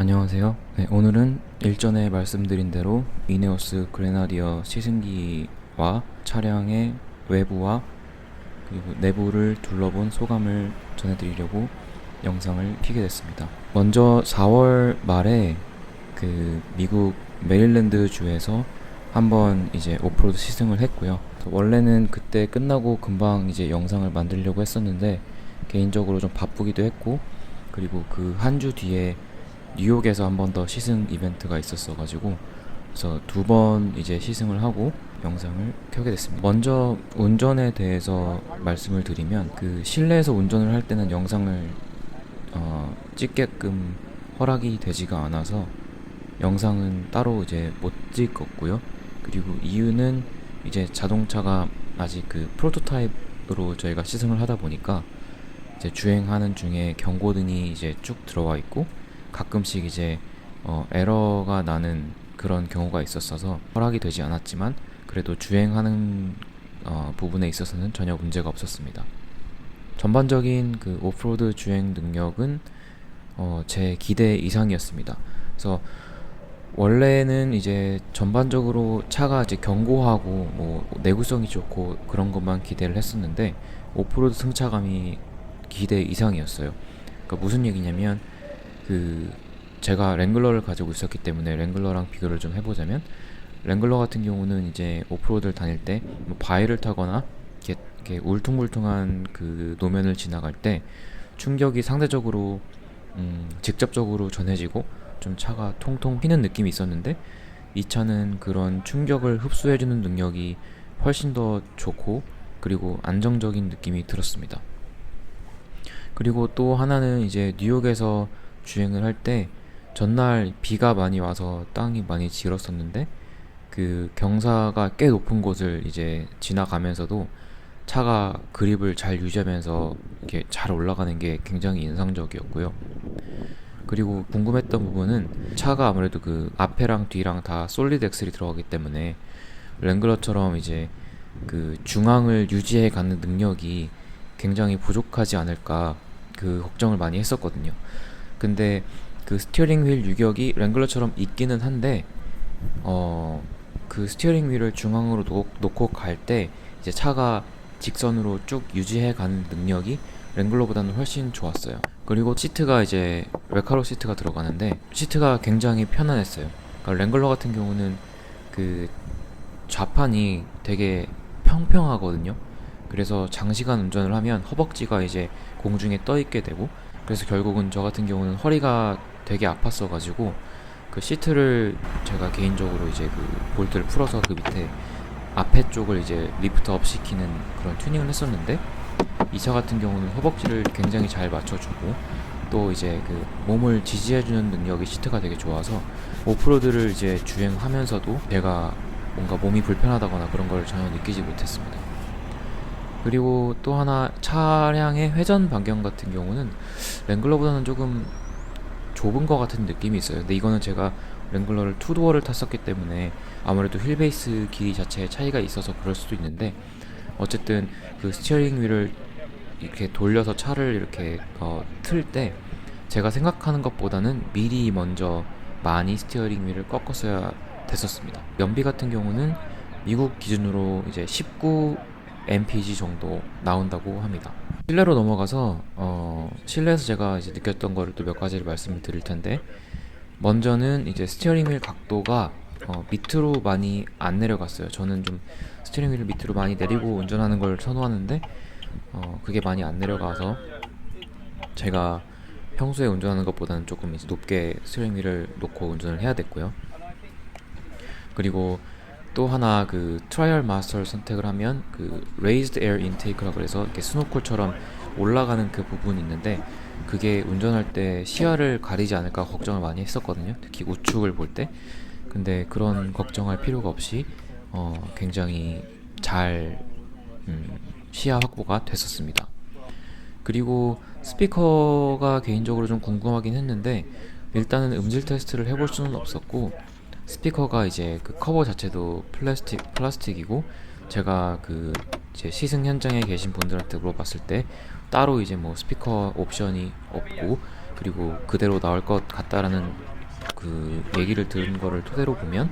안녕하세요. 네, 오늘은 일전에 말씀드린 대로 이네오스 그레나디어 시승기와 차량의 외부와 그리고 내부를 둘러본 소감을 전해드리려고 영상을 켜게 됐습니다. 먼저 4월 말에 그 미국 메릴랜드 주에서 한번 이제 오프로드 시승을 했고요. 원래는 그때 끝나고 금방 이제 영상을 만들려고 했었는데 개인적으로 좀 바쁘기도 했고, 그리고 그 한 주 뒤에 뉴욕에서 한 번 더 시승 이벤트가 있었어가지고, 그래서 두 번 이제 시승을 하고 영상을 켜게 됐습니다. 먼저 운전에 대해서 말씀을 드리면, 그 실내에서 운전을 할 때는 영상을 찍게끔 허락이 되지가 않아서 영상은 따로 이제 못 찍었고요. 그리고 이유는 이제 자동차가 아직 그 프로토타입으로 저희가 시승을 하다 보니까 이제 주행하는 중에 경고등이 이제 쭉 들어와 있고, 가끔씩 이제 에러가 나는 그런 경우가 있었어서 허락이 되지 않았지만, 그래도 주행하는 부분에 있어서는 전혀 문제가 없었습니다. 전반적인 그 오프로드 주행 능력은 제 기대 이상이었습니다. 그래서 원래는 이제 전반적으로 차가 이제 견고하고 뭐 내구성이 좋고 그런 것만 기대를 했었는데, 오프로드 승차감이 기대 이상이었어요. 그러니까 무슨 얘기냐면, 그 제가 랭글러를 가지고 있었기 때문에 랭글러랑 비교를 좀 해보자면, 랭글러 같은 경우는 이제 오프로드를 다닐 때 뭐 바위를 타거나 이렇게 울퉁불퉁한 그 노면을 지나갈 때 충격이 상대적으로 직접적으로 전해지고 좀 차가 통통 튀는 느낌이 있었는데, 이 차는 그런 충격을 흡수해주는 능력이 훨씬 더 좋고 그리고 안정적인 느낌이 들었습니다. 그리고 또 하나는 이제 뉴욕에서 주행을 할 때 전날 비가 많이 와서 땅이 많이 질었었는데, 그 경사가 꽤 높은 곳을 이제 지나가면서도 차가 그립을 잘 유지하면서 이렇게 잘 올라가는 게 굉장히 인상적이었고요. 그리고 궁금했던 부분은, 차가 아무래도 그 앞에랑 뒤랑 다 솔리드 엑셀이 들어가기 때문에 랭글러처럼 이제 그 중앙을 유지해 가는 능력이 굉장히 부족하지 않을까, 그 걱정을 많이 했었거든요. 근데 그 스티어링 휠 유격이 랭글러처럼 있기는 한데, 그 스티어링 휠을 중앙으로 놓고 갈 때 이제 차가 직선으로 쭉 유지해 가는 능력이 랭글러보다는 훨씬 좋았어요. 그리고 시트가 이제 레카로 시트가 들어가는데, 시트가 굉장히 편안했어요. 그러니까 랭글러 같은 경우는 그 좌판이 되게 평평하거든요. 그래서 장시간 운전을 하면 허벅지가 이제 공중에 떠 있게 되고, 그래서 결국은 저 같은 경우는 허리가 되게 아팠어가지고 그 시트를 제가 개인적으로 이제 그 볼트를 풀어서 그 밑에 앞에 쪽을 이제 리프트업 시키는 그런 튜닝을 했었는데, 이 차 같은 경우는 허벅지를 굉장히 잘 맞춰주고 또 이제 그 몸을 지지해주는 능력이 시트가 되게 좋아서 오프로드를 이제 주행하면서도 제가 뭔가 몸이 불편하다거나 그런 걸 전혀 느끼지 못했습니다. 그리고 또 하나, 차량의 회전 반경 같은 경우는 랭글러보다는 조금 좁은 것 같은 느낌이 있어요. 근데 이거는 제가 랭글러를 투도어를 탔었기 때문에 아무래도 휠베이스 길이 자체에 차이가 있어서 그럴 수도 있는데, 어쨌든 그 스티어링 휠을 이렇게 돌려서 차를 이렇게 틀 때 제가 생각하는 것보다는 미리 먼저 많이 스티어링 휠을 꺾었어야 됐었습니다. 연비 같은 경우는 미국 기준으로 이제 19 mpg 정도 나온다고 합니다. 실내로 넘어가서 실내에서 제가 이제 느꼈던 거를 또 몇 가지를 말씀을 드릴 텐데, 먼저는 이제 스티어링 휠 각도가 밑으로 많이 안 내려갔어요. 저는 좀 스티어링 휠을 밑으로 많이 내리고 운전하는 걸 선호하는데, 그게 많이 안 내려가서 제가 평소에 운전하는 것보다는 조금 이제 높게 스티어링 휠을 놓고 운전을 해야 됐고요. 그리고 또 하나, 그 트라이얼 마스터를 선택을 하면 그 raised air intake라고 해서 이렇게 스노클처럼 올라가는 그 부분이 있는데, 그게 운전할 때 시야를 가리지 않을까 걱정을 많이 했었거든요. 특히 우측을 볼 때. 근데 그런 걱정할 필요가 없이 굉장히 잘 시야 확보가 됐었습니다. 그리고 스피커가 개인적으로 좀 궁금하긴 했는데, 일단은 음질 테스트를 해볼 수는 없었고, 스피커가 이제 그 커버 자체도 플라스틱이고, 제가 그 제 시승 현장에 계신 분들한테 물어봤을 때 따로 이제 뭐 스피커 옵션이 없고, 그리고 그대로 나올 것 같다라는 그 얘기를 들은 거를 토대로 보면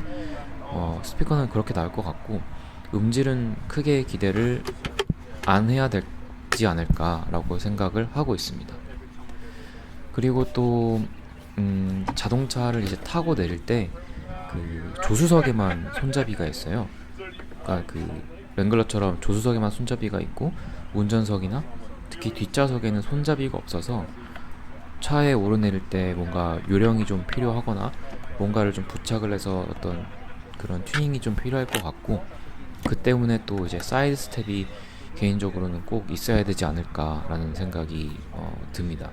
스피커는 그렇게 나올 것 같고, 음질은 크게 기대를 안 해야 되지 않을까라고 생각을 하고 있습니다. 그리고 또 자동차를 이제 타고 내릴 때 그 조수석에만 손잡이가 있어요. 그러니까 그 랭글러처럼 조수석에만 손잡이가 있고, 운전석이나 특히 뒷좌석에는 손잡이가 없어서 차에 오르내릴 때 뭔가 요령이 좀 필요하거나 뭔가를 좀 부착을 해서 어떤 그런 튜닝이 좀 필요할 것 같고, 그 때문에 또 이제 사이드 스텝이 개인적으로는 꼭 있어야 되지 않을까라는 생각이 듭니다.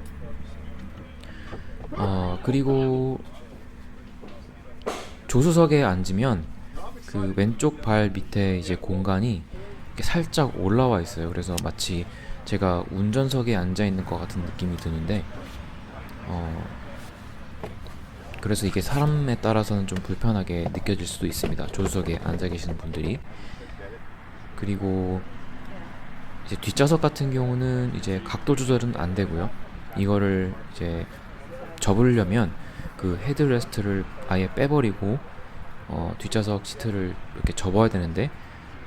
그리고 조수석에 앉으면 그 왼쪽 발 밑에 이제 공간이 이렇게 살짝 올라와 있어요. 그래서 마치 제가 운전석에 앉아 있는 것 같은 느낌이 드는데, 그래서 이게 사람에 따라서는 좀 불편하게 느껴질 수도 있습니다. 조수석에 앉아 계시는 분들이. 그리고 이제 뒷좌석 같은 경우는 이제 각도 조절은 안 되고요. 이거를 이제 접으려면 그 헤드레스트를 아예 빼버리고 뒷좌석 시트를 이렇게 접어야 되는데,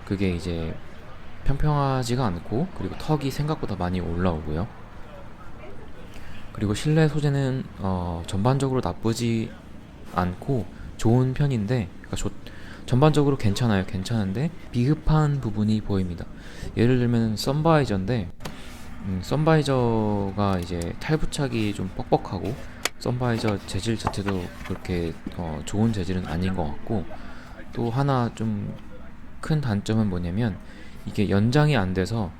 그게 이제 평평하지가 않고, 그리고 턱이 생각보다 많이 올라오고요. 그리고 실내 소재는 전반적으로 나쁘지 않고 좋은 편인데, 그러니까 전반적으로 괜찮은데 비흡한 부분이 보입니다. 예를 들면 선바이저인데, 선바이저가 이제 탈부착이 좀 뻑뻑하고, 선바이저 재질 자체도 그렇게 좋은 재질은 아닌 것 같고, 또 하나 좀 큰 단점은 뭐냐면 이게 연장이 안 돼서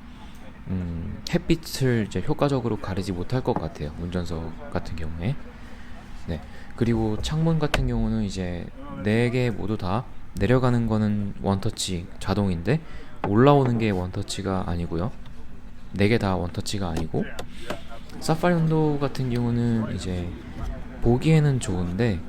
햇빛을 이제 효과적으로 가리지 못할 것 같아요, 운전석 같은 경우에. 네. 그리고 창문 같은 경우는 이제 4개 모두 다 내려가는 거는 원터치 자동인데, 올라오는 게 원터치가 아니고요. 4개 다 원터치가 아니고, 사파리 윈도우 같은 경우는 이제 보기에는 좋은데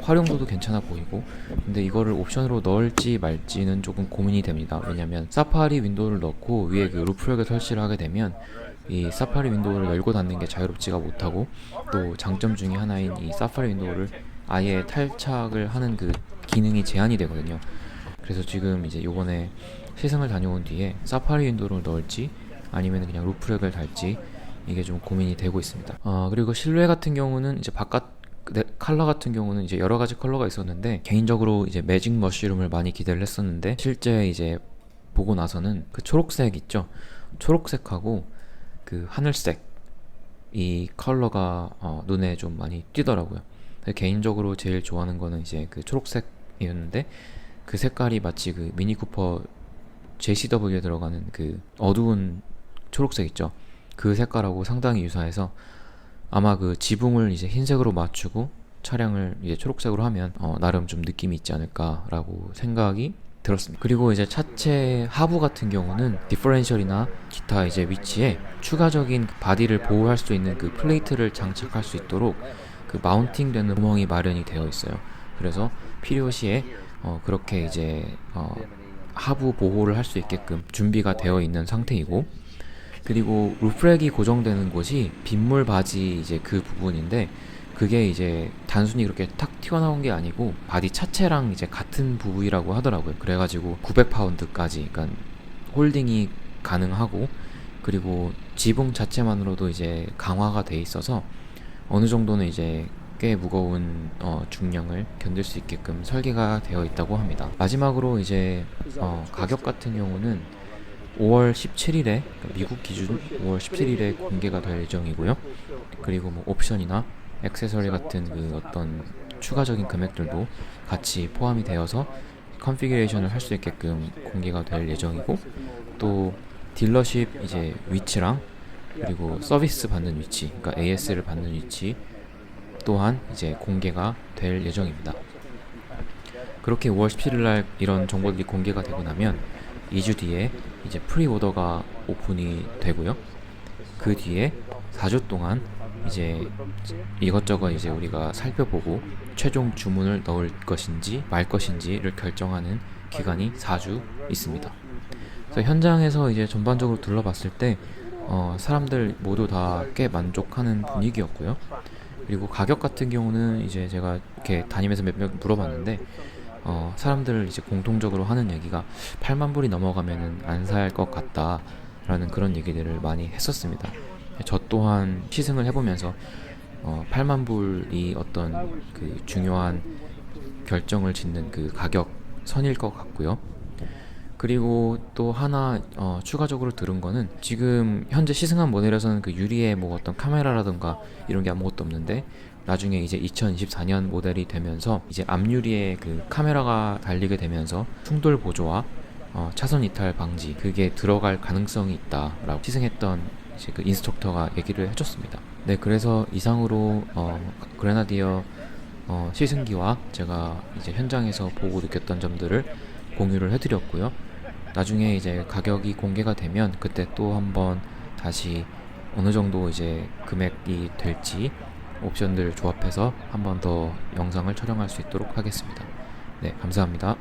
활용도도 괜찮아 보이고, 근데 이거를 옵션으로 넣을지 말지는 조금 고민이 됩니다. 왜냐면 사파리 윈도우를 넣고 위에 그 루프렉을 설치를 하게 되면 이 사파리 윈도우를 열고 닫는 게 자유롭지가 못하고, 또 장점 중에 하나인 이 사파리 윈도우를 아예 탈착을 하는 그 기능이 제한이 되거든요. 그래서 지금 이제 요번에 시승을 다녀온 뒤에 사파리 윈도우를 넣을지 아니면 그냥 루프렉을 달지, 이게 좀 고민이 되고 있습니다. 그리고 실내 같은 경우는 이제 바깥 컬러 같은 경우는 이제 여러 가지 컬러가 있었는데, 개인적으로 이제 매직 머쉬룸을 많이 기대를 했었는데, 실제 이제 보고 나서는 그 초록색 있죠? 초록색하고 그 하늘색, 이 컬러가 눈에 좀 많이 띄더라고요. 개인적으로 제일 좋아하는 거는 이제 그 초록색이었는데, 그 색깔이 마치 그 미니 쿠퍼 JCW에 들어가는 그 어두운 초록색 있죠? 그 색깔하고 상당히 유사해서 아마 그 지붕을 이제 흰색으로 맞추고 차량을 이제 초록색으로 하면 나름 좀 느낌이 있지 않을까라고 생각이 들었습니다. 그리고 이제 차체 하부 같은 경우는 디퍼렌셜이나 기타 이제 위치에 추가적인 바디를 보호할 수 있는 그 플레이트를 장착할 수 있도록 그 마운팅되는 구멍이 마련이 되어 있어요. 그래서 필요시에 그렇게 이제 하부 보호를 할 수 있게끔 준비가 되어 있는 상태이고, 그리고 루프렉이 고정되는 곳이 빗물 바지 이제 그 부분인데, 그게 이제 단순히 그렇게 탁 튀어나온 게 아니고 바디 차체랑 이제 같은 부위라고 하더라고요. 그래가지고 900파운드까지 그러니까 홀딩이 가능하고, 그리고 지붕 자체만으로도 이제 강화가 돼 있어서 어느 정도는 이제 꽤 무거운 중량을 견딜 수 있게끔 설계가 되어 있다고 합니다. 마지막으로 이제 가격 같은 경우는 5월 17일에, 그러니까 미국 기준 5월 17일에 공개가 될 예정이고요. 그리고 뭐 옵션이나 액세서리 같은 그 어떤 추가적인 금액들도 같이 포함이 되어서 컨피규레이션을 할 수 있게끔 공개가 될 예정이고, 또 딜러십 이제 위치랑 그리고 서비스 받는 위치, 그러니까 AS를 받는 위치 또한 이제 공개가 될 예정입니다. 그렇게 5월 17일 날 이런 정보들이 공개가 되고 나면 2주 뒤에 이제 프리오더가 오픈이 되고요. 그 뒤에 4주 동안 이제 이것저것 이제 우리가 살펴보고 최종 주문을 넣을 것인지 말 것인지를 결정하는 기간이 4주 있습니다. 그래서 현장에서 이제 전반적으로 둘러봤을 때 사람들 모두 다 꽤 만족하는 분위기였고요. 그리고 가격 같은 경우는 이제 제가 이렇게 다니면서 몇 명 물어봤는데 사람들 이제 공통적으로 하는 얘기가 8만 불이 넘어가면은 안 살 것 같다라는 그런 얘기들을 많이 했었습니다. 저 또한 시승을 해보면서 8만 불이 어떤 그 중요한 결정을 짓는 그 가격 선일 것 같고요. 그리고 또 하나 추가적으로 들은 거는 지금 현재 시승한 모델에서는 그 유리에 뭐 어떤 카메라라든가 이런 게 아무것도 없는데 나중에 이제 2024년 모델이 되면서 이제 앞유리에 그 카메라가 달리게 되면서 충돌 보조와 차선 이탈 방지 그게 들어갈 가능성이 있다라고 시승했던 이제 그 인스트럭터가 얘기를 해줬습니다. 네, 그래서 이상으로 그레나디어 시승기와 제가 이제 현장에서 보고 느꼈던 점들을 공유를 해드렸고요. 나중에 이제 가격이 공개가 되면 그때 또 한번 다시 어느 정도 이제 금액이 될지 옵션들 조합해서 한번 더 영상을 촬영할 수 있도록 하겠습니다. 네, 감사합니다.